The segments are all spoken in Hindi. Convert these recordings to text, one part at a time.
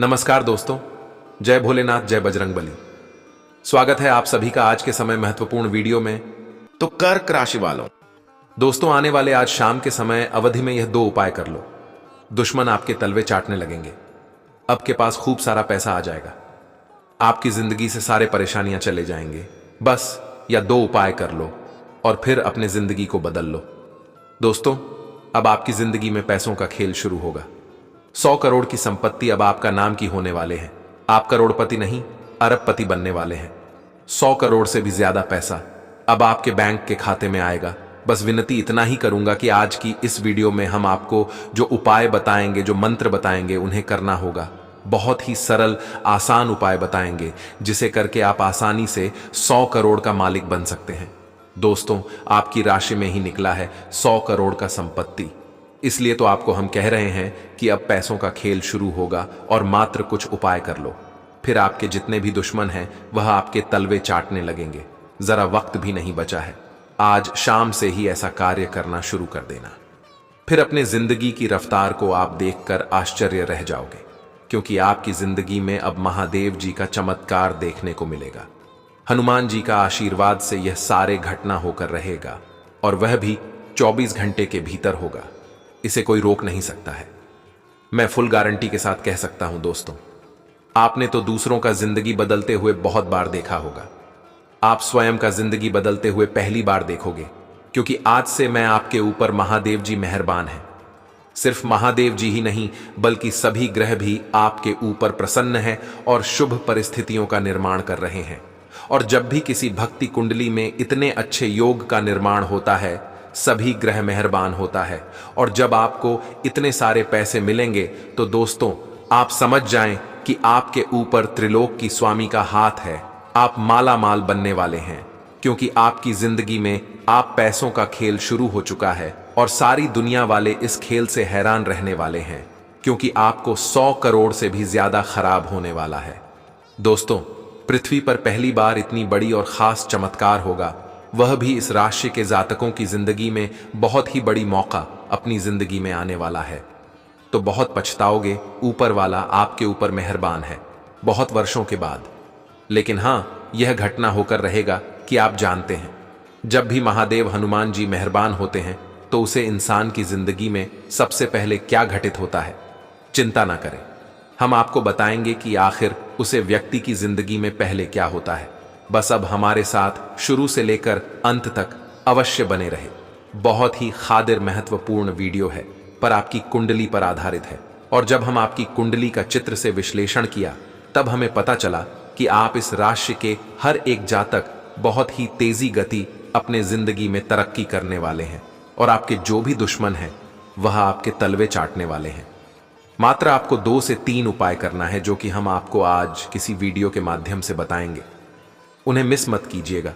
नमस्कार दोस्तों, जय भोलेनाथ, जय बजरंगबली। स्वागत है आप सभी का आज के समय महत्वपूर्ण वीडियो में। तो कर्क राशि वालों, दोस्तों आने वाले आज शाम के समय अवधि में यह 2 उपाय कर लो। दुश्मन आपके तलवे चाटने लगेंगे, आपके पास खूब सारा पैसा आ जाएगा, आपकी जिंदगी से सारे परेशानियां चले जाएंगे। बस या 2 उपाय कर लो और फिर अपने जिंदगी को बदल लो। दोस्तों, अब आपकी जिंदगी में पैसों का खेल शुरू होगा। 100 करोड़ की संपत्ति अब आपका नाम की होने वाले हैं। आप करोड़पति नहीं, अरबपति बनने वाले हैं। 100 करोड़ से भी ज्यादा पैसा अब आपके बैंक के खाते में आएगा। बस विनती इतना ही करूंगा कि आज की इस वीडियो में हम आपको जो उपाय बताएंगे, जो मंत्र बताएंगे, उन्हें करना होगा। बहुत ही सरल आसान उपाय बताएंगे जिसे करके आप आसानी से 100 करोड़ का मालिक बन सकते हैं। दोस्तों, आपकी राशि में ही निकला है 100 करोड़ का संपत्ति। इसलिए तो आपको हम कह रहे हैं कि अब पैसों का खेल शुरू होगा और मात्र कुछ उपाय कर लो, फिर आपके जितने भी दुश्मन हैं वह आपके तलवे चाटने लगेंगे। जरा वक्त भी नहीं बचा है, आज शाम से ही ऐसा कार्य करना शुरू कर देना। फिर अपने जिंदगी की रफ्तार को आप देखकर आश्चर्य रह जाओगे, क्योंकि आपकी जिंदगी में अब महादेव जी का चमत्कार देखने को मिलेगा। हनुमान जी का आशीर्वाद से यह सारे घटना होकर रहेगा और वह भी 24 घंटे के भीतर होगा। इसे कोई रोक नहीं सकता है। मैं फुल गारंटी के साथ कह सकता हूं दोस्तों, आपने तो दूसरों का जिंदगी बदलते हुए बहुत बार देखा होगा, आप स्वयं का जिंदगी बदलते हुए पहली बार देखोगे, क्योंकि आज से मैं आपके ऊपर महादेव जी मेहरबान हैं। सिर्फ महादेव जी ही नहीं बल्कि सभी ग्रह भी आपके ऊपर प्रसन्न हैं और शुभ परिस्थितियों का निर्माण कर रहे हैं। और जब भी किसी भक्ति कुंडली में इतने अच्छे योग का निर्माण होता है, सभी ग्रह मेहरबान होता है। और जब आपको इतने सारे पैसे मिलेंगे तो दोस्तों आप समझ जाएं कि आपके ऊपर त्रिलोक की स्वामी का हाथ है। आप माला माल बनने वाले हैं, क्योंकि आपकी जिंदगी में आप पैसों का खेल शुरू हो चुका है और सारी दुनिया वाले इस खेल से हैरान रहने वाले हैं, क्योंकि आपको 100 करोड़ से भी ज्यादा खराब होने वाला है। दोस्तों, पृथ्वी पर पहली बार इतनी बड़ी और खास चमत्कार होगा, वह भी इस राशि के जातकों की जिंदगी में बहुत ही बड़ी मौका अपनी जिंदगी में आने वाला है। तो बहुत पछताओगे, ऊपर वाला आपके ऊपर मेहरबान है बहुत वर्षों के बाद। लेकिन हां, यह घटना होकर रहेगा कि आप जानते हैं, जब भी महादेव हनुमान जी मेहरबान होते हैं तो उसे इंसान की जिंदगी में सबसे पहले क्या घटित होता है। चिंता ना करें, हम आपको बताएंगे कि आखिर उसे व्यक्ति की जिंदगी में पहले क्या होता है। बस अब हमारे साथ शुरू से लेकर अंत तक अवश्य बने रहे। बहुत ही खातिर महत्वपूर्ण वीडियो है, पर आपकी कुंडली पर आधारित है। और जब हम आपकी कुंडली का चित्र से विश्लेषण किया तब हमें पता चला कि आप इस राशि के हर एक जातक बहुत ही तेजी गति अपने जिंदगी में तरक्की करने वाले हैं और आपके जो भी दुश्मन हैं वह आपके तलवे चाटने वाले हैं। मात्र आपको 2 से 3 उपाय करना है, जो कि हम आपको आज किसी वीडियो के माध्यम से बताएंगे। उन्हें मिस मत कीजिएगा,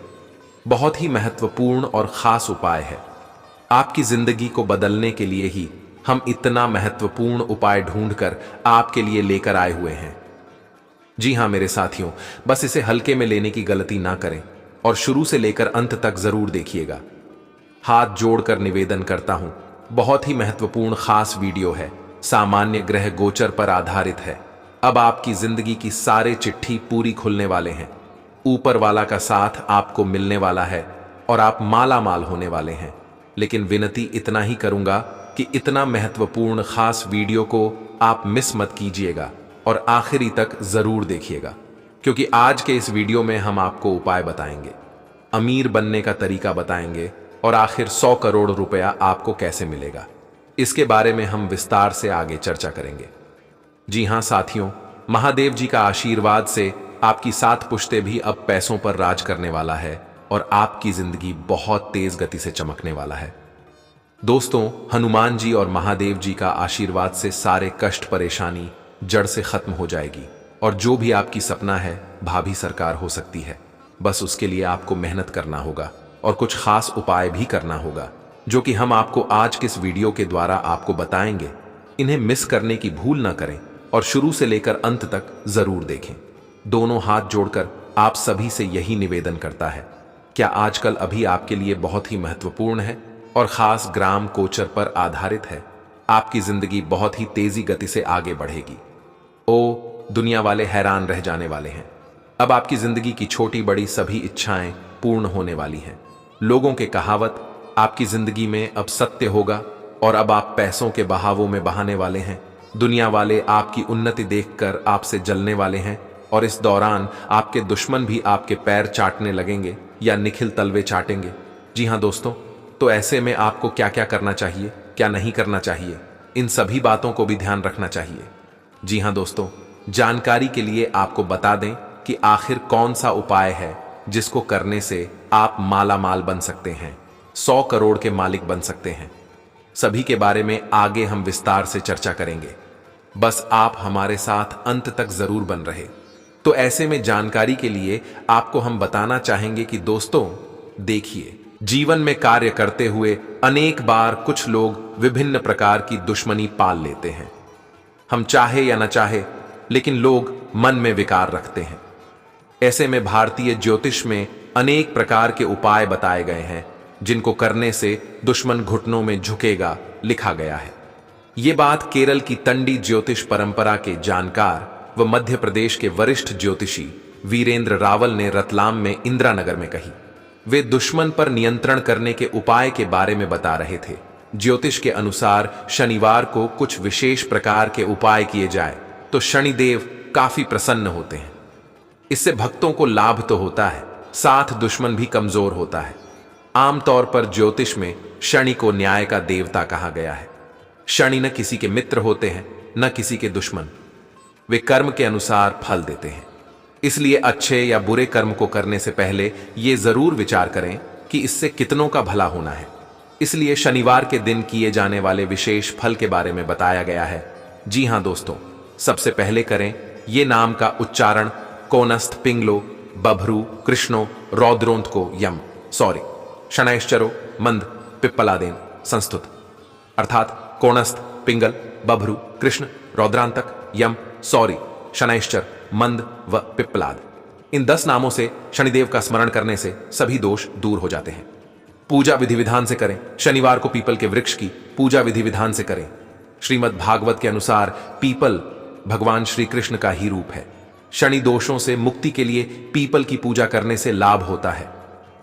बहुत ही महत्वपूर्ण और खास उपाय है। आपकी जिंदगी को बदलने के लिए ही हम इतना महत्वपूर्ण उपाय ढूंढकर आपके लिए लेकर आए हुए हैं। जी हां मेरे साथियों, बस इसे हल्के में लेने की गलती ना करें और शुरू से लेकर अंत तक जरूर देखिएगा। हाथ जोड़कर निवेदन करता हूं, बहुत ही महत्वपूर्ण खास वीडियो है, सामान्य ग्रह गोचर पर आधारित है। अब आपकी जिंदगी की सारे चिट्ठी पूरी खुलने वाले हैं। ऊपर वाला का साथ आपको मिलने वाला है और आप माला माल होने वाले हैं। लेकिन विनती इतना ही करूंगा कि इतना महत्वपूर्ण खास वीडियो को आप मिस मत कीजिएगा और आखिरी तक जरूर देखिएगा, क्योंकि आज के इस वीडियो में हम आपको उपाय बताएंगे, अमीर बनने का तरीका बताएंगे और आखिर 100 करोड़ रुपया आपको कैसे मिलेगा, इसके बारे में हम विस्तार से आगे चर्चा करेंगे। जी हां साथियों, महादेव जी का आशीर्वाद से आपकी 7 पुश्ते भी अब पैसों पर राज करने वाला है और आपकी जिंदगी बहुत तेज गति से चमकने वाला है। दोस्तों, हनुमान जी और महादेव जी का आशीर्वाद से सारे कष्ट परेशानी जड़ से खत्म हो जाएगी और जो भी आपकी सपना है भाभी सरकार हो सकती है। बस उसके लिए आपको मेहनत करना होगा और कुछ खास उपाय भी करना होगा, जो कि हम आपको आज के इस वीडियो के द्वारा आपको बताएंगे। इन्हें मिस करने की भूल ना करें और शुरू से लेकर अंत तक जरूर देखें। दोनों हाथ जोड़कर आप सभी से यही निवेदन करता है, क्या आजकल अभी आपके लिए बहुत ही महत्वपूर्ण है और खास ग्राम गोचर पर आधारित है। आपकी जिंदगी बहुत ही तेजी गति से आगे बढ़ेगी। ओ दुनिया वाले हैरान रह जाने वाले हैं। अब आपकी जिंदगी की छोटी बड़ी सभी इच्छाएं पूर्ण होने वाली हैं। लोगों के कहावत आपकी जिंदगी में अब सत्य होगा और अब आप पैसों के बहावों में बहाने वाले हैं। दुनिया वाले आपकी उन्नति देखकर आपसे जलने वाले हैं और इस दौरान आपके दुश्मन भी आपके पैर चाटने लगेंगे या निखिल तलवे चाटेंगे। जी हाँ दोस्तों, तो ऐसे में आपको क्या क्या करना चाहिए, क्या नहीं करना चाहिए, इन सभी बातों को भी ध्यान रखना चाहिए। जी हाँ दोस्तों, जानकारी के लिए आपको बता दें कि आखिर कौन सा उपाय है जिसको करने से आप माला माल बन सकते हैं, 100 करोड़ के मालिक बन सकते हैं। सभी के बारे में आगे हम विस्तार से चर्चा करेंगे, बस आप हमारे साथ अंत तक जरूर बन रहे। तो ऐसे में जानकारी के लिए आपको हम बताना चाहेंगे कि दोस्तों देखिए, जीवन में कार्य करते हुए अनेक बार कुछ लोग विभिन्न प्रकार की दुश्मनी पाल लेते हैं। हम चाहे या न चाहे, लेकिन लोग मन में विकार रखते हैं। ऐसे में भारतीय ज्योतिष में अनेक प्रकार के उपाय बताए गए हैं जिनको करने से दुश्मन घुटनों में झुकेगा, लिखा गया है। ये बात केरल की तंडी ज्योतिष परंपरा के जानकार व मध्य प्रदेश के वरिष्ठ ज्योतिषी वीरेंद्र रावल ने रतलाम में इंदिरानगर में कही। वे दुश्मन पर नियंत्रण करने के उपाय के बारे में बता रहे थे। ज्योतिष के अनुसार शनिवार को कुछ विशेष प्रकार के उपाय किए जाए तो शनिदेव काफी प्रसन्न होते हैं। इससे भक्तों को लाभ तो होता है, साथ दुश्मन भी कमजोर होता है। आमतौर पर ज्योतिष में शनि को न्याय का देवता कहा गया है। शनि न किसी के मित्र होते हैं न किसी के दुश्मन, वे कर्म के अनुसार फल देते हैं। इसलिए अच्छे या बुरे कर्म को करने से पहले ये जरूर विचार करें कि इससे कितनों का भला होना है। इसलिए शनिवार के दिन किए जाने वाले विशेष फल के बारे में बताया गया है। जी हां दोस्तों, सबसे पहले करें ये नाम का उच्चारण कोनस्थ पिंगलो बभरू कृष्णो रौद्रोंत को यम शनैश्चरो मंद पिप्पलादेन संस्तुत, अर्थात कोणस्थ पिंगल बभरू कृष्ण रौद्रांतक यम शनैश्चर मंद व पिप्पलाद। इन 10 नामों से शनिदेव का स्मरण करने से सभी दोष दूर हो जाते हैं। पूजा विधि विधान से करें। शनिवार को पीपल के वृक्ष की पूजा विधि विधान से करें। श्रीमद् भागवत के अनुसार पीपल भगवान श्री कृष्ण का ही रूप है। शनि दोषों से मुक्ति के लिए पीपल की पूजा करने से लाभ होता है।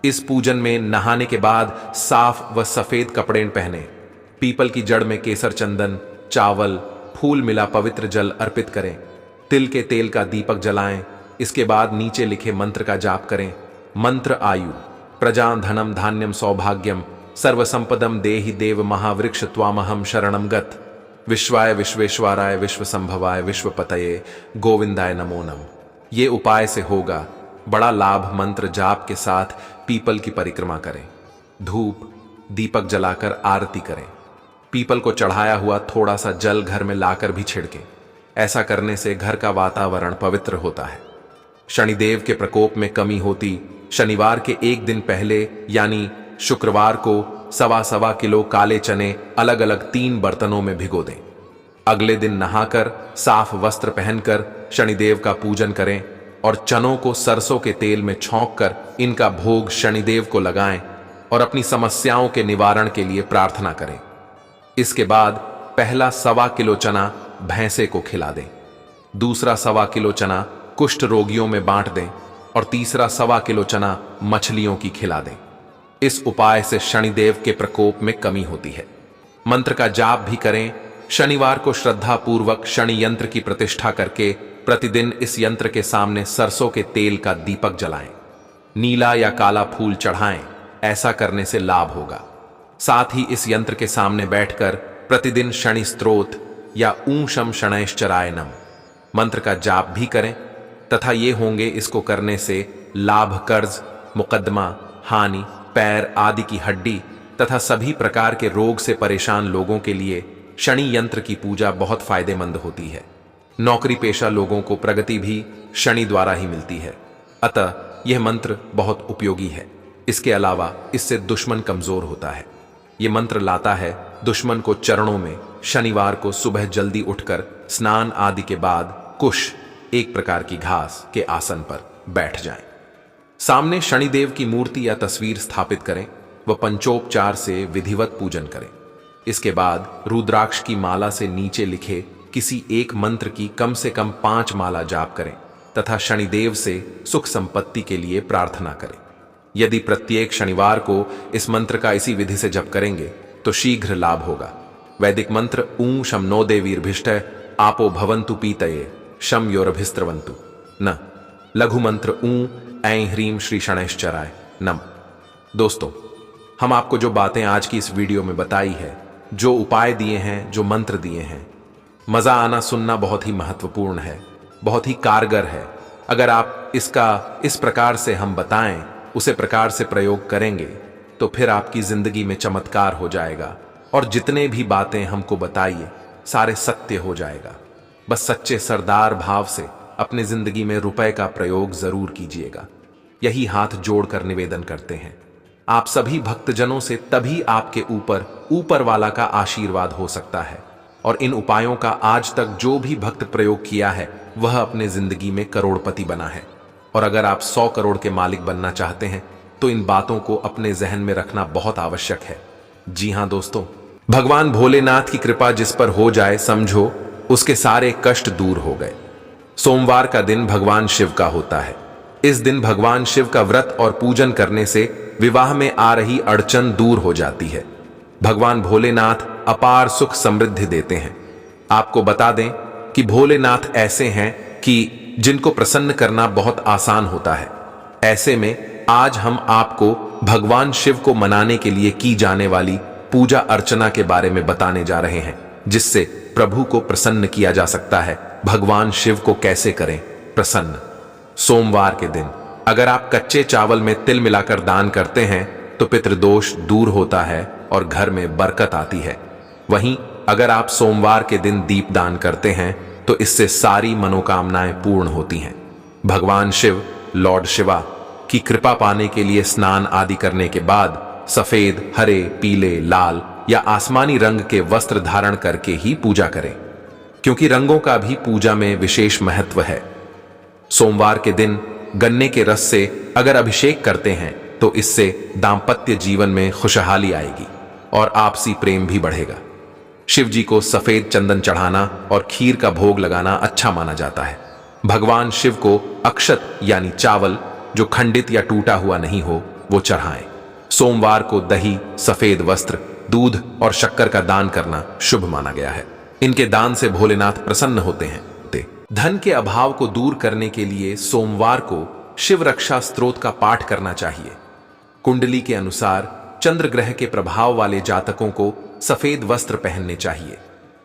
इस पूजन में नहाने के बाद साफ व सफेद कपड़े पहने, पीपल की जड़ में केसर चंदन चावल फूल मिला पवित्र जल अर्पित करें, तिल के तेल का दीपक जलाएं। इसके बाद नीचे लिखे मंत्र का जाप करें। मंत्र आयु प्रजा धनम धान्यम सौभाग्यम सर्वसंपदम देहि देव महावृक्ष त्वामहम शरणम गत विश्वाय विश्वेश्वराय विश्व संभवाय विश्वपतये गोविंदाय नमो नम। ये उपाय से होगा बड़ा लाभ। मंत्र जाप के साथ पीपल की परिक्रमा करें, धूप दीपक जलाकर आरती करें। पीपल को चढ़ाया हुआ थोड़ा सा जल घर में लाकर भी छिड़कें। ऐसा करने से घर का वातावरण पवित्र होता है। शनिदेव के प्रकोप में कमी होती शनिवार के एक दिन पहले यानी शुक्रवार को 1.25 किलो काले चने अलग अलग 3 बर्तनों में भिगो दें। अगले दिन नहाकर साफ वस्त्र पहनकर शनिदेव का पूजन करें और चनों को सरसों के तेल में छौंककर इनका भोग शनिदेव को लगाएं और अपनी समस्याओं के निवारण के लिए प्रार्थना करें। इसके बाद पहला 1.25 किलो चना भैंसे को खिला दें, दूसरा 1.25 किलो चना कुष्ठ रोगियों में बांट दें और तीसरा 1.25 किलो चना मछलियों की खिला दें। इस उपाय से शनिदेव के प्रकोप में कमी होती है। मंत्र का जाप भी करें। शनिवार को श्रद्धा पूर्वक शनि यंत्र की प्रतिष्ठा करके प्रतिदिन इस यंत्र के सामने सरसों के तेल का दीपक जलाएं, नीला या काला फूल चढ़ाएं। ऐसा करने से लाभ होगा। साथ ही इस यंत्र के सामने बैठकर प्रतिदिन शनि स्तोत्र या ऊं शम शनैश्चराय नम मंत्र का जाप भी करें तथा ये होंगे इसको करने से लाभ, कर्ज, मुकदमा, हानि, पैर आदि की हड्डी तथा सभी प्रकार के रोग से परेशान लोगों के लिए शनि यंत्र की पूजा बहुत फायदेमंद होती है। नौकरी पेशा लोगों को प्रगति भी शनि द्वारा ही मिलती है, अतः यह मंत्र बहुत उपयोगी है। इसके अलावा इससे दुश्मन कमजोर होता है। यह मंत्र लाता है दुश्मन को चरणों में। शनिवार को सुबह जल्दी उठकर स्नान आदि के बाद कुश एक प्रकार की घास के आसन पर बैठ जाएं। सामने शनिदेव की मूर्ति या तस्वीर स्थापित करें व पंचोपचार से विधिवत पूजन करें। इसके बाद रुद्राक्ष की माला से नीचे लिखे किसी एक मंत्र की कम से कम 5 माला जाप करें तथा शनिदेव से सुख संपत्ति के लिए प्रार्थना करें। यदि प्रत्येक शनिवार को इस मंत्र का इसी विधि से जप करेंगे तो शीघ्र लाभ होगा। वैदिक मंत्र ऊं शम नो देवीर्भिष्टय आपो भवन्तु पीतये शम योरभिस्त्रवन्तु न। लघु मंत्र ऊं ऐं ह्रीं श्री शनैश्चराय नम। दोस्तों, हम आपको जो बातें आज की इस वीडियो में बताई है, जो उपाय दिए हैं, जो मंत्र दिए हैं, मजा आना सुनना बहुत ही महत्वपूर्ण है, बहुत ही कारगर है। अगर आप इसका इस प्रकार से हम बताएं, उसे प्रकार से प्रयोग करेंगे तो फिर आपकी जिंदगी में चमत्कार हो जाएगा और जितने भी बातें हमको बताइए सारे सत्य हो जाएगा। बस सच्चे सरदार भाव से अपने जिंदगी में रुपए का प्रयोग जरूर कीजिएगा। यही हाथ जोड़कर निवेदन करते हैं आप सभी भक्तजनों से, तभी आपके ऊपर वाला का आशीर्वाद हो सकता है। और इन उपायों का आज तक जो भी भक्त प्रयोग किया है वह अपने जिंदगी में करोड़पति बना है। और अगर आप 100 करोड़ के मालिक बनना चाहते हैं तो इन बातों को अपने जहन में रखना बहुत आवश्यक है। जी हां दोस्तों, भगवान भोलेनाथ की कृपा जिस पर हो जाए, समझो उसके सारे कष्ट दूर हो गए। सोमवार का दिन भगवान शिव का होता है। इस दिन भगवान शिव का व्रत और पूजन करने से विवाह में आ रही अड़चन दूर हो जाती है। भगवान भोलेनाथ अपार सुख समृद्धि देते हैं। आपको बता दें कि भोलेनाथ ऐसे हैं कि जिनको प्रसन्न करना बहुत आसान होता है। ऐसे में आज हम आपको भगवान शिव को मनाने के लिए की जाने वाली पूजा अर्चना के बारे में बताने जा रहे हैं, जिससे प्रभु को प्रसन्न किया जा सकता है। भगवान शिव को कैसे करें प्रसन्न? सोमवार के दिन अगर आप कच्चे चावल में तिल मिलाकर दान करते हैं तो पितृदोष दूर होता है और घर में बरकत आती है। वहीं अगर आप सोमवार के दिन दीप दान करते हैं तो इससे सारी मनोकामनाएं पूर्ण होती हैं। भगवान शिव, लॉर्ड शिवा की कृपा पाने के लिए स्नान आदि करने के बाद सफेद, हरे, पीले, लाल या आसमानी रंग के वस्त्र धारण करके ही पूजा करें, क्योंकि रंगों का भी पूजा में विशेष महत्व है। सोमवार के दिन गन्ने के रस से अगर अभिषेक करते हैं तो इससे दांपत्य जीवन में खुशहाली आएगी और आपसी प्रेम भी बढ़ेगा। शिव जी को सफेद चंदन चढ़ाना और खीर का भोग लगाना अच्छा माना जाता है। भगवान शिव को अक्षत यानी चावल जो खंडित या टूटा हुआ नहीं हो वो चढ़ाएं। सोमवार को दही, सफेद वस्त्र, दूध और शक्कर का दान करना शुभ माना गया है। इनके दान से भोलेनाथ प्रसन्न होते हैं। धन के अभाव को दूर करने के लिए सोमवार को शिव रक्षा स्तोत्र का पाठ करना चाहिए। कुंडली के अनुसार चंद्र ग्रह के प्रभाव वाले जातकों को सफेद वस्त्र पहनने चाहिए।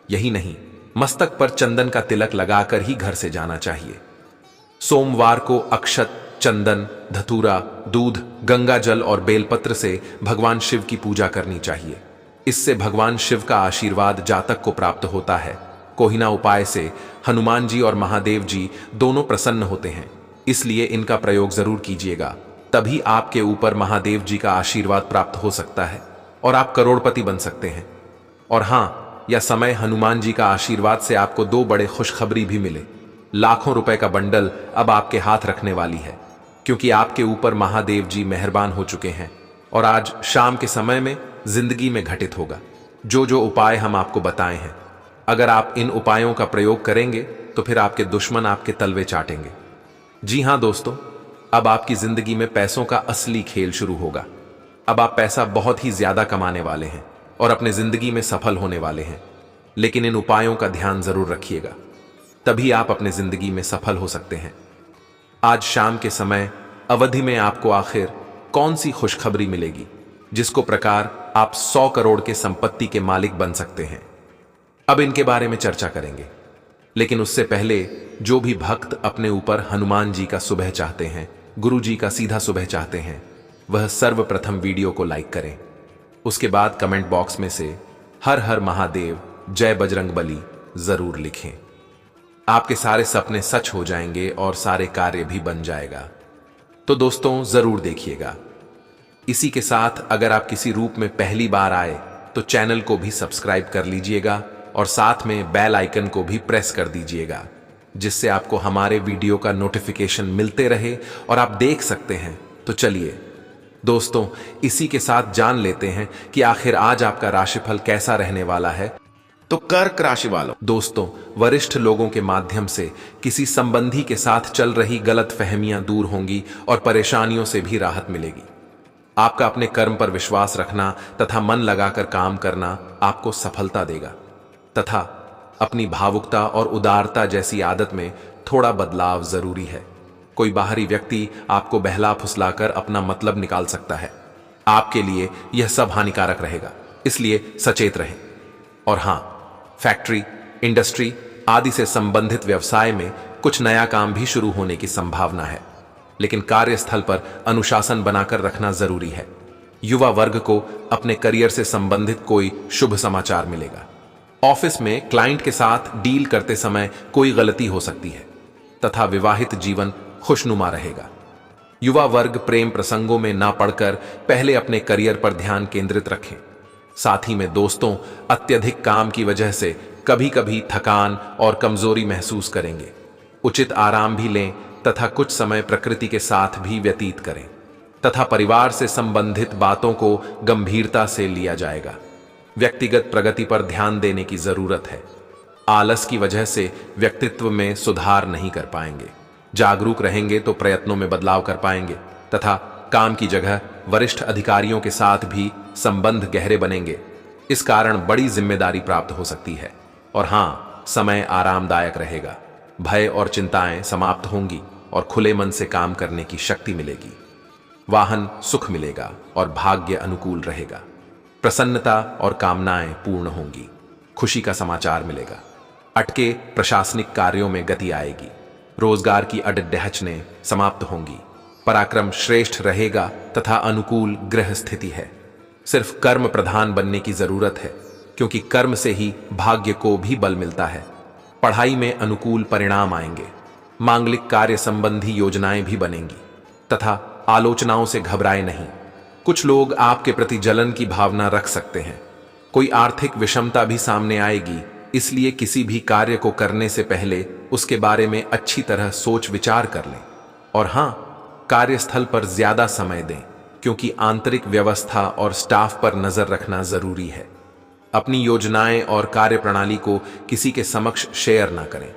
यही नहीं, मस्तक पर चंदन का तिलक लगाकर ही घर से जाना चाहिए। सोमवार को अक्षत, चंदन, धतूरा, दूध, गंगा जल और बेलपत्र से भगवान शिव की पूजा करनी चाहिए। इससे भगवान शिव का आशीर्वाद जातक को प्राप्त होता है। कोहिना उपाय से हनुमान जी और महादेव जी दोनों प्रसन्न होते हैं, इसलिए इनका प्रयोग जरूर कीजिएगा। तभी आपके ऊपर महादेव जी का आशीर्वाद प्राप्त हो सकता है और आप करोड़पति बन सकते हैं। और हाँ, यह समय हनुमान जी का आशीर्वाद से आपको 2 बड़े खुशखबरी भी मिले। लाखों रुपए का बंडल अब आपके हाथ रखने वाली है, क्योंकि आपके ऊपर महादेव जी मेहरबान हो चुके हैं और आज शाम के समय में जिंदगी में घटित होगा जो उपाय हम आपको बताए हैं। अगर आप इन उपायों का प्रयोग करेंगे तो फिर आपके दुश्मन आपके तलवे चाटेंगे। जी हां दोस्तों, अब आपकी जिंदगी में पैसों का असली खेल शुरू होगा। अब आप पैसा बहुत ही ज्यादा कमाने वाले हैं और अपने जिंदगी में सफल होने वाले हैं। लेकिन इन उपायों का ध्यान जरूर रखिएगा, तभी आप अपने जिंदगी में सफल हो सकते हैं। आज शाम के समय अवधि में आपको आखिर कौन सी खुशखबरी मिलेगी जिसको प्रकार आप 100 करोड़ के संपत्ति के मालिक बन सकते हैं? अब इनके बारे में चर्चा करेंगे, लेकिन उससे पहले जो भी भक्त अपने ऊपर हनुमान जी का सुबह चाहते हैं, गुरु जी का सीधा सुबह चाहते हैं, वह सर्वप्रथम वीडियो को लाइक करें। उसके बाद कमेंट बॉक्स में से हर हर महादेव, जय बजरंगबली जरूर लिखें। आपके सारे सपने सच हो जाएंगे और सारे कार्य भी बन जाएगा। तो दोस्तों जरूर देखिएगा। इसी के साथ अगर आप किसी रूप में पहली बार आए तो चैनल को भी सब्सक्राइब कर लीजिएगा और साथ में बेल आइकन को भी प्रेस कर दीजिएगा, जिससे आपको हमारे वीडियो का नोटिफिकेशन मिलते रहे और आप देख सकते हैं। तो चलिए दोस्तों, इसी के साथ जान लेते हैं कि आखिर आज आपका राशिफल कैसा रहने वाला है। तो कर्क राशि वालों, दोस्तों, वरिष्ठ लोगों के माध्यम से किसी संबंधी के साथ चल रही गलत फहमियां दूर होंगी और परेशानियों से भी राहत मिलेगी। आपका अपने कर्म पर विश्वास रखना तथा मन लगाकर काम करना आपको सफलता देगा तथा अपनी भावुकता और उदारता जैसी आदत में थोड़ा बदलाव जरूरी है। कोई बाहरी व्यक्ति आपको बहला फुसलाकर अपना मतलब निकाल सकता है। आपके लिए यह सब हानिकारक रहेगा, इसलिए सचेत रहें। और हां, फैक्ट्री, इंडस्ट्री आदि से संबंधित व्यवसाय में कुछ नया काम भी शुरू होने की संभावना है, लेकिन कार्यस्थल पर अनुशासन बनाकर रखना जरूरी है। युवा वर्ग को अपने करियर से संबंधित कोई शुभ समाचार मिलेगा। ऑफिस में क्लाइंट के साथ डील करते समय कोई गलती हो सकती है तथा विवाहित जीवन खुशनुमा रहेगा। युवा वर्ग प्रेम प्रसंगों में ना पड़कर पहले अपने करियर पर ध्यान केंद्रित रखें। साथ ही में दोस्तों, अत्यधिक काम की वजह से कभी कभी थकान और कमजोरी महसूस करेंगे। उचित आराम भी लें तथा कुछ समय प्रकृति के साथ भी व्यतीत करें तथा परिवार से संबंधित बातों को गंभीरता से लिया जाएगा। व्यक्तिगत प्रगति पर ध्यान देने की जरूरत है। आलस की वजह से व्यक्तित्व में सुधार नहीं कर पाएंगे। जागरूक रहेंगे तो प्रयत्नों में बदलाव कर पाएंगे तथा काम की जगह वरिष्ठ अधिकारियों के साथ भी संबंध गहरे बनेंगे। इस कारण बड़ी जिम्मेदारी प्राप्त हो सकती है। और हां, समय आरामदायक रहेगा। भय और चिंताएं समाप्त होंगी और खुले मन से काम करने की शक्ति मिलेगी। वाहन सुख मिलेगा और भाग्य अनुकूल रहेगा। प्रसन्नता और कामनाएं पूर्ण होंगी। खुशी का समाचार मिलेगा। अटके प्रशासनिक कार्यों में गति आएगी। रोजगार की अड़चनें समाप्त होंगी। पराक्रम श्रेष्ठ रहेगा तथा अनुकूल ग्रह स्थिति है। सिर्फ कर्म प्रधान बनने की जरूरत है, क्योंकि कर्म से ही भाग्य को भी बल मिलता है। पढ़ाई में अनुकूल परिणाम आएंगे। मांगलिक कार्य संबंधी योजनाएं भी बनेंगी तथा आलोचनाओं से घबराए नहीं। कुछ लोग आपके प्रति जलन की भावना रख सकते हैं। कोई आर्थिक विषमता भी सामने आएगी, इसलिए किसी भी कार्य को करने से पहले उसके बारे में अच्छी तरह सोच विचार कर लें। और हां, कार्यस्थल पर ज्यादा समय दें, क्योंकि आंतरिक व्यवस्था और स्टाफ पर नजर रखना जरूरी है। अपनी योजनाएं और कार्यप्रणाली को किसी के समक्ष शेयर ना करें।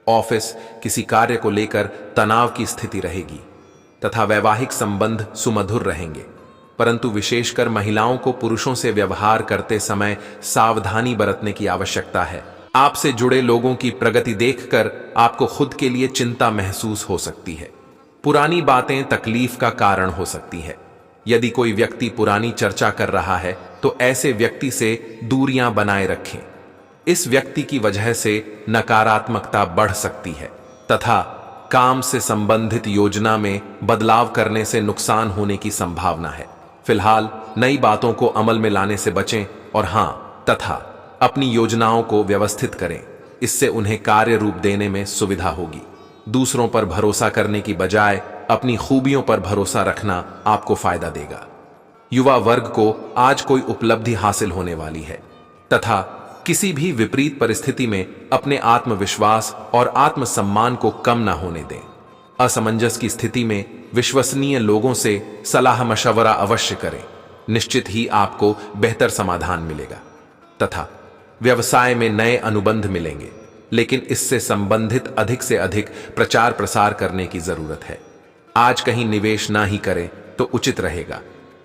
ऑफिस किसी कार्य को लेकर तनाव की स्थिति रहेगी तथा वैवाहिक संबंध सुमधुर रहेंगे, परंतु विशेषकर महिलाओं को पुरुषों से व्यवहार करते समय सावधानी बरतने की आवश्यकता है। आपसे जुड़े लोगों की प्रगति देखकर आपको खुद के लिए चिंता महसूस हो सकती है। पुरानी बातें तकलीफ का कारण हो सकती है। यदि कोई व्यक्ति पुरानी चर्चा कर रहा है तो ऐसे व्यक्ति से दूरियां बनाए रखें। इस व्यक्ति की वजह से नकारात्मकता बढ़ सकती है तथा काम से संबंधित योजना में बदलाव करने से नुकसान होने की संभावना है। फिलहाल नई बातों को अमल में लाने से बचें और हां, तथा अपनी योजनाओं को व्यवस्थित करें। इससे उन्हें कार्य रूप देने में सुविधा होगी। दूसरों पर भरोसा करने की बजाय अपनी खूबियों पर भरोसा रखना आपको फायदा देगा। युवा वर्ग को आज कोई उपलब्धि हासिल होने वाली है तथा किसी भी विपरीत परिस्थिति में अपने आत्मविश्वास और आत्मसम्मान को कम ना होने दें। असमंजस की स्थिति में विश्वसनीय लोगों से सलाह मशवरा अवश्य करें। निश्चित ही आपको बेहतर समाधान मिलेगा तथा व्यवसाय में नए अनुबंध मिलेंगे, लेकिन इससे संबंधित अधिक से अधिक प्रचार प्रसार करने की जरूरत है। आज कहीं निवेश ना ही करें तो उचित रहेगा।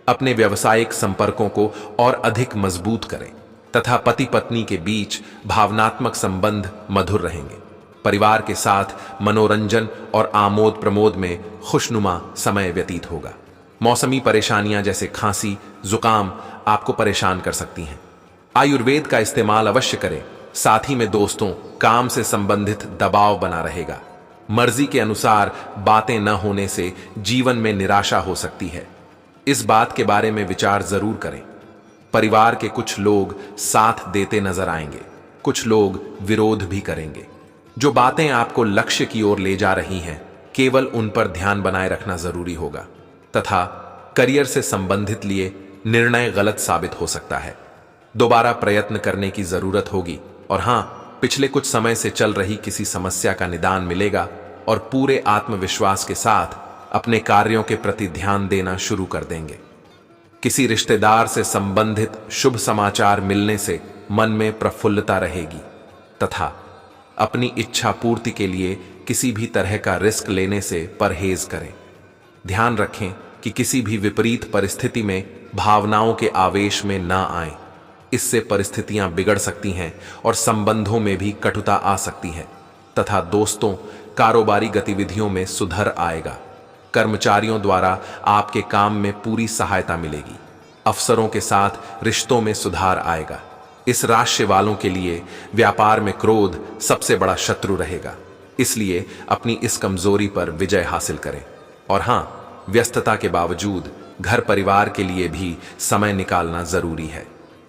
अपने व्यावसायिक संपर्कों को और अधिक मजबूत करें तथा पति पत्नी के बीच भावनात्मक संबंध मधुर रहेंगे। परिवार के साथ मनोरंजन और आमोद प्रमोद में खुशनुमा समय व्यतीत होगा। मौसमी परेशानियां जैसे खांसी, जुकाम आपको परेशान कर सकती हैं। आयुर्वेद का इस्तेमाल अवश्य करें। साथ ही में दोस्तों, काम से संबंधित दबाव बना रहेगा। मर्जी के अनुसार बातें न होने से जीवन में निराशा हो सकती है। इस बात के बारे में विचार जरूर करें। परिवार के कुछ लोग साथ देते नजर आएंगे, कुछ लोग विरोध भी करेंगे। जो बातें आपको लक्ष्य की ओर ले जा रही हैं, केवल उन पर ध्यान बनाए रखना जरूरी होगा तथा करियर से संबंधित लिए निर्णय गलत साबित हो सकता है। दोबारा प्रयत्न करने की जरूरत होगी। और हां, पिछले कुछ समय से चल रही किसी समस्या का निदान मिलेगा और पूरे आत्मविश्वास के साथ अपने कार्यों के प्रति ध्यान देना शुरू कर देंगे। किसी रिश्तेदार से संबंधित शुभ समाचार मिलने से मन में प्रफुल्लता रहेगी तथा अपनी इच्छा पूर्ति के लिए किसी भी तरह का रिस्क लेने से परहेज करें। ध्यान रखें कि किसी भी विपरीत परिस्थिति में भावनाओं के आवेश में ना आएं। इससे परिस्थितियां बिगड़ सकती हैं और संबंधों में भी कटुता आ सकती है तथा दोस्तों, कारोबारी गतिविधियों में सुधार आएगा। कर्मचारियों द्वारा आपके काम में पूरी सहायता मिलेगी। अफसरों के साथ रिश्तों में सुधार आएगा। इस राशि वालों के लिए व्यापार में क्रोध सबसे बड़ा शत्रु रहेगा, इसलिए अपनी इस कमजोरी पर विजय हासिल करें। और हाँ, व्यस्तता के बावजूद घर परिवार के लिए भी समय निकालना जरूरी है।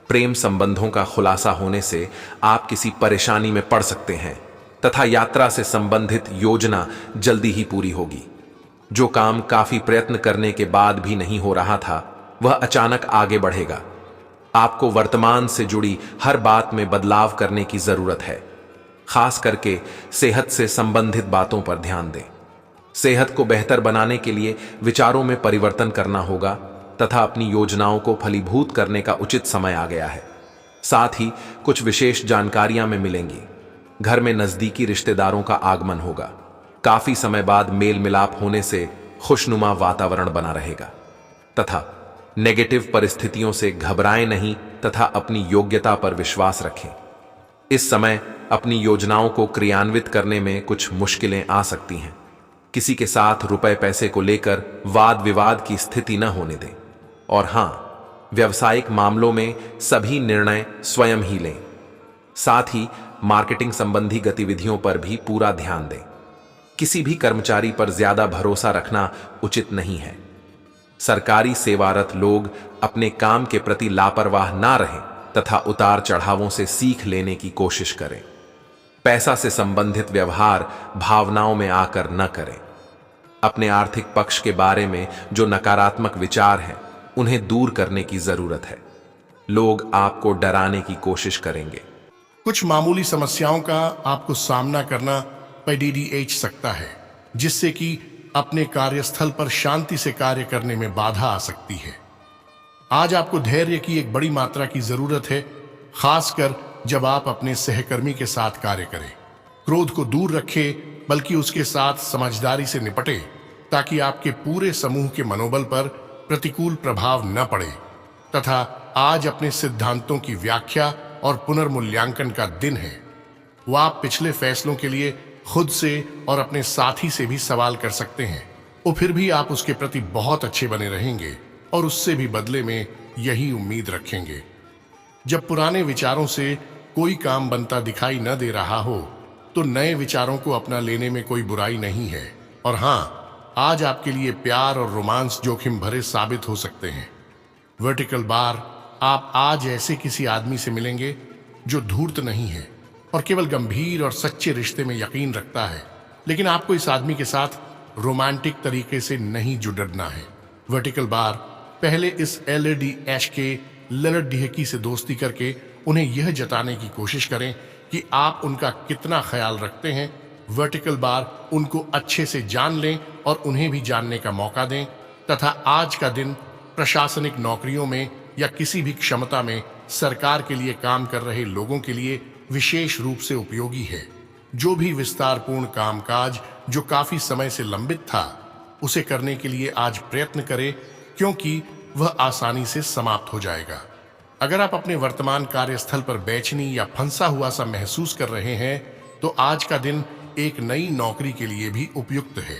प्रेम संबंधों का खुलासा होने से आप किसी परेशानी में पड़ सकते हैं तथा यात्रा से संबंधित योजना जल्दी ही पूरी होगी। जो काम काफी प्रयत्न करने के बाद भी नहीं हो रहा था, वह अचानक आगे बढ़ेगा। आपको वर्तमान से जुड़ी हर बात में बदलाव करने की जरूरत है। खास करके सेहत से संबंधित बातों पर ध्यान दें। सेहत को बेहतर बनाने के लिए विचारों में परिवर्तन करना होगा तथा अपनी योजनाओं को फलीभूत करने का उचित समय आ गया है। साथ ही कुछ विशेष जानकारियां में मिलेंगी। घर में नजदीकी रिश्तेदारों का आगमन होगा। काफी समय बाद मेल मिलाप होने से खुशनुमा वातावरण बना रहेगा तथा नेगेटिव परिस्थितियों से घबराएं नहीं तथा अपनी योग्यता पर विश्वास रखें। इस समय अपनी योजनाओं को क्रियान्वित करने में कुछ मुश्किलें आ सकती हैं। किसी के साथ रुपए पैसे को लेकर वाद विवाद की स्थिति न होने दें। और हां, व्यवसायिक मामलों में सभी निर्णय स्वयं ही लें। साथ ही मार्केटिंग संबंधी गतिविधियों पर भी पूरा ध्यान दें। किसी भी कर्मचारी पर ज्यादा भरोसा रखना उचित नहीं है। सरकारी सेवारत लोग अपने काम के प्रति लापरवाह ना रहें तथा उतार चढ़ावों से सीख लेने की कोशिश करें। पैसा से संबंधित व्यवहार भावनाओं में आकर न करें। अपने आर्थिक पक्ष के बारे में जो नकारात्मक विचार हैं, उन्हें दूर करने की जरूरत है। लोग आपको डराने की कोशिश करेंगे। कुछ मामूली समस्याओं का आपको सामना करना पड़ सकता है, जिससे कि अपने कार्यस्थल पर शांति से कार्य करने में बाधा आ सकती है। आज आपको धैर्य की एक बड़ी मात्रा की जरूरत है, खासकर जब आप अपने सहकर्मी के साथ कार्य करें। क्रोध को दूर रखें, बल्कि उसके साथ समझदारी से निपटें, ताकि आपके पूरे समूह के मनोबल पर प्रतिकूल प्रभाव न पड़े। तथा आज अपने सिद्धांतों की व्याख्या और पुनर्मूल्यांकन का दिन है। वह आप पिछले फैसलों के लिए खुद से और अपने साथी से भी सवाल कर सकते हैं। और फिर भी आप उसके प्रति बहुत अच्छे बने रहेंगे और उससे भी बदले में यही उम्मीद रखेंगे। जब पुराने विचारों से कोई काम बनता दिखाई न दे रहा हो, तो नए विचारों को अपना लेने में कोई बुराई नहीं है। और हाँ, आज आपके लिए प्यार और रोमांस जोखिम भरे साबित हो सकते हैं। वर्टिकल बार, आप आज ऐसे किसी आदमी से मिलेंगे जो धूर्त नहीं है और केवल गंभीर और सच्चे रिश्ते में यकीन रखता है। लेकिन आपको इस आदमी के साथ रोमांटिक तरीके से नहीं जुड़ना है। वर्टिकल बार, पहले इस LED ऐश के ललट ढिहकी से दोस्ती करके उन्हें यह जताने की कोशिश करें कि आप उनका कितना ख्याल रखते हैं। वर्टिकल बार, उनको अच्छे से जान लें और उन्हें भी जानने का मौका दें। तथा आज का दिन प्रशासनिक नौकरियों में या किसी भी क्षमता में सरकार के लिए काम कर रहे लोगों के लिए विशेष रूप से उपयोगी है। जो भी विस्तारपूर्ण कामकाज जो काफी समय से लंबित था, उसे करने के लिए आज प्रयत्न करें, क्योंकि वह आसानी से समाप्त हो जाएगा। अगर आप अपने वर्तमान कार्यस्थल पर बेचैनी या फंसा हुआ सा महसूस कर रहे हैं, तो आज का दिन एक नई नौकरी के लिए भी उपयुक्त है।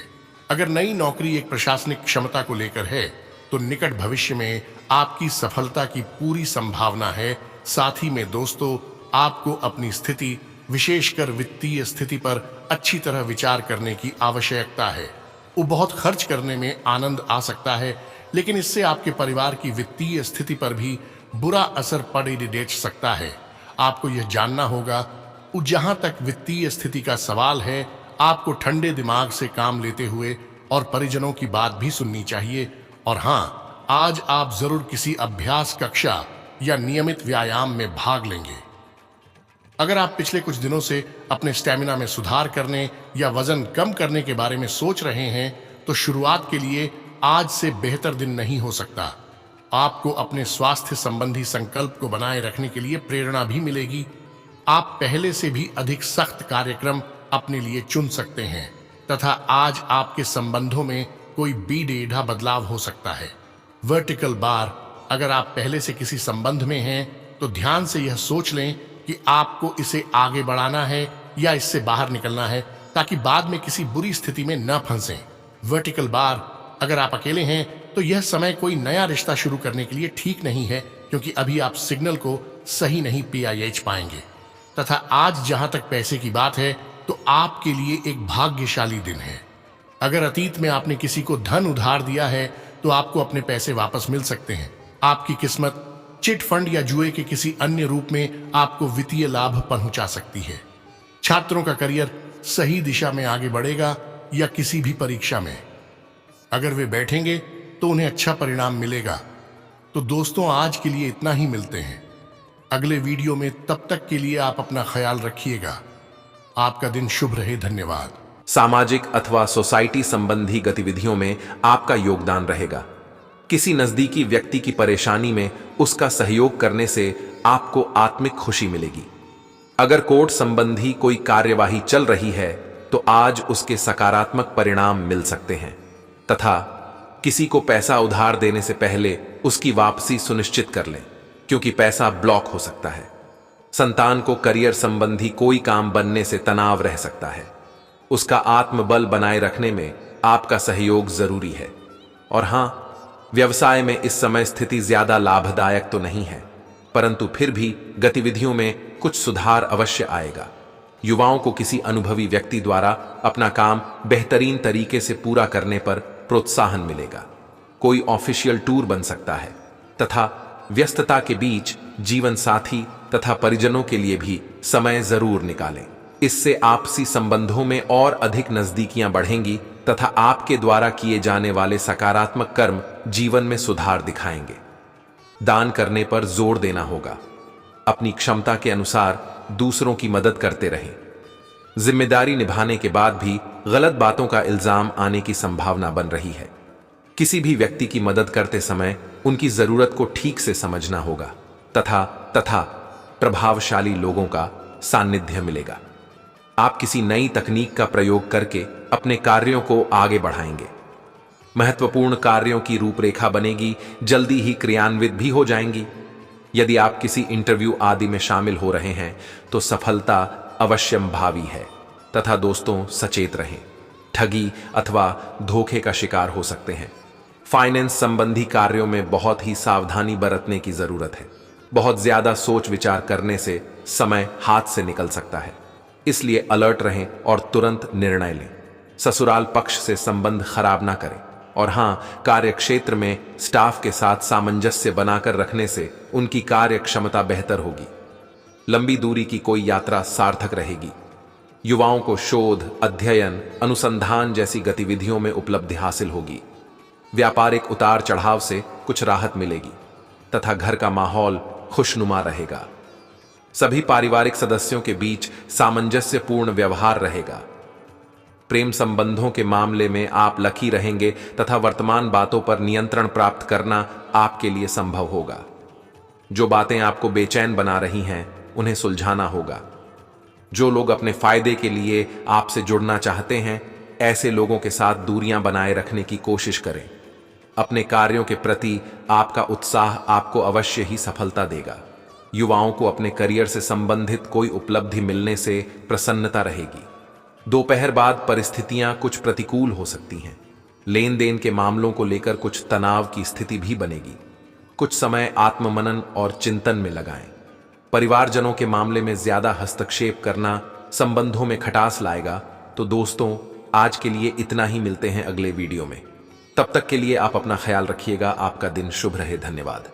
अगर नई नौकरी एक प्रशासनिक क्षमता को लेकर है, तो निकट भविष्य में आपकी सफलता की पूरी संभावना है। साथ ही में दोस्तों, आपको अपनी स्थिति, विशेषकर वित्तीय स्थिति पर अच्छी तरह विचार करने की आवश्यकता है। वो बहुत खर्च करने में आनंद आ सकता है, लेकिन इससे आपके परिवार की वित्तीय स्थिति पर भी बुरा असर पड़ सकता है। आपको यह जानना होगा, जहां तक वित्तीय स्थिति का सवाल है, आपको ठंडे दिमाग से काम लेते हुए और परिजनों की बात भी सुननी चाहिए। और हाँ, आज आप जरूर किसी अभ्यास कक्षा या नियमित व्यायाम में भाग लेंगे। अगर आप पिछले कुछ दिनों से अपने स्टैमिना में सुधार करने या वजन कम करने के बारे में सोच रहे हैं, तो शुरुआत के लिए आज से बेहतर दिन नहीं हो सकता। आपको अपने स्वास्थ्य संबंधी संकल्प को बनाए रखने के लिए प्रेरणा भी मिलेगी। आप पहले से भी अधिक सख्त कार्यक्रम अपने लिए चुन सकते हैं तथा आज आपके संबंधों में कोई बीडेढ़ा बदलाव हो सकता है। वर्टिकल बार, अगर आप पहले से किसी संबंध में हैं तो ध्यान से यह सोच लें कि आपको इसे आगे बढ़ाना है या इससे बाहर निकलना है, ताकि बाद में किसी बुरी स्थिति में न फंसें। वर्टिकल बार, अगर आप अकेले हैं तो यह समय कोई नया रिश्ता शुरू करने के लिए ठीक नहीं है, क्योंकि अभी आप सिग्नल को सही नहीं PIH पाएंगे। तथा आज जहां तक पैसे की बात है तो आपके लिए एक भाग्यशाली दिन है। अगर अतीत में आपने किसी को धन उधार दिया है तो आपको अपने पैसे वापस मिल सकते हैं। आपकी किस्मत चिट फंड या जुए के किसी अन्य रूप में आपको वित्तीय लाभ पहुंचा सकती है। छात्रों का करियर सही दिशा में आगे बढ़ेगा या किसी भी परीक्षा में अगर वे बैठेंगे तो उन्हें अच्छा परिणाम मिलेगा। तो दोस्तों, आज के लिए इतना ही। मिलते हैं अगले वीडियो में। तब तक के लिए आप अपना ख्याल रखिएगा। आपका दिन शुभ रहे। धन्यवाद। सामाजिक अथवा सोसाइटी संबंधी गतिविधियों में आपका योगदान रहेगा। किसी नजदीकी व्यक्ति की परेशानी में उसका सहयोग करने से आपको आत्मिक खुशी मिलेगी। अगर कोर्ट संबंधी कोई कार्यवाही चल रही है तो आज उसके सकारात्मक परिणाम मिल सकते हैं। तथा किसी को पैसा उधार देने से पहले उसकी वापसी सुनिश्चित कर लें, क्योंकि पैसा ब्लॉक हो सकता है। संतान को करियर संबंधी कोई काम बनने से तनाव रह सकता है। उसका आत्मबल बनाए रखने में आपका सहयोग जरूरी है। और हां, व्यवसाय में इस समय स्थिति ज्यादा लाभदायक तो नहीं है, परंतु फिर भी गतिविधियों में कुछ सुधार अवश्य आएगा। युवाओं को किसी अनुभवी व्यक्ति द्वारा अपना काम बेहतरीन तरीके से पूरा करने पर प्रोत्साहन मिलेगा। कोई ऑफिशियल टूर बन सकता है। तथा व्यस्तता के बीच जीवन साथी तथा परिजनों के लिए भी समय जरूर निकालें। इससे आपसी संबंधों में और अधिक नजदीकियां बढ़ेंगी तथा आपके द्वारा किए जाने वाले सकारात्मक कर्म जीवन में सुधार दिखाएंगे। दान करने पर जोर देना होगा। अपनी क्षमता के अनुसार दूसरों की मदद करते रहें। जिम्मेदारी निभाने के बाद भी गलत बातों का इल्जाम आने की संभावना बन रही है। किसी भी व्यक्ति की मदद करते समय उनकी जरूरत को ठीक से समझना होगा तथा प्रभावशाली लोगों का सानिध्य मिलेगा। आप किसी नई तकनीक का प्रयोग करके अपने कार्यों को आगे बढ़ाएंगे। महत्वपूर्ण कार्यों की रूपरेखा बनेगी, जल्दी ही क्रियान्वित भी हो जाएंगी। यदि आप किसी इंटरव्यू आदि में शामिल हो रहे हैं तो सफलता अवश्यंभावी है। तथा दोस्तों, सचेत रहें, ठगी अथवा धोखे का शिकार हो सकते हैं। फाइनेंस संबंधी कार्यों में बहुत ही सावधानी बरतने की जरूरत है। बहुत ज्यादा सोच विचार करने से समय हाथ से निकल सकता है, इसलिए अलर्ट रहें और तुरंत निर्णय लें। ससुराल पक्ष से संबंध खराब ना करें। और हां, कार्य क्षेत्र में स्टाफ के साथ सामंजस्य बनाकर रखने से उनकी कार्य क्षमता बेहतर होगी। लंबी दूरी की कोई यात्रा सार्थक रहेगी। युवाओं को शोध, अध्ययन, अनुसंधान जैसी गतिविधियों में उपलब्धि हासिल होगी। व्यापारिक उतार चढ़ाव से कुछ राहत मिलेगी तथा घर का माहौल खुशनुमा रहेगा। सभी पारिवारिक सदस्यों के बीच सामंजस्यपूर्ण व्यवहार रहेगा। प्रेम संबंधों के मामले में आप लकी रहेंगे तथा वर्तमान बातों पर नियंत्रण प्राप्त करना आपके लिए संभव होगा। जो बातें आपको बेचैन बना रही हैं, उन्हें सुलझाना होगा। जो लोग अपने फायदे के लिए आपसे जुड़ना चाहते हैं, ऐसे लोगों के साथ दूरियां बनाए रखने की कोशिश करें। अपने कार्यों के प्रति आपका उत्साह आपको अवश्य ही सफलता देगा। युवाओं को अपने करियर से संबंधित कोई उपलब्धि मिलने से प्रसन्नता रहेगी। दोपहर बाद परिस्थितियां कुछ प्रतिकूल हो सकती हैं। लेन देन के मामलों को लेकर कुछ तनाव की स्थिति भी बनेगी। कुछ समय आत्ममनन और चिंतन में लगाएं। परिवारजनों के मामले में ज्यादा हस्तक्षेप करना संबंधों में खटास लाएगा। तो दोस्तों, आज के लिए इतना ही। मिलते हैं अगले वीडियो में। तब तक के लिए आप अपना ख्याल रखिएगा। आपका दिन शुभ रहे। धन्यवाद।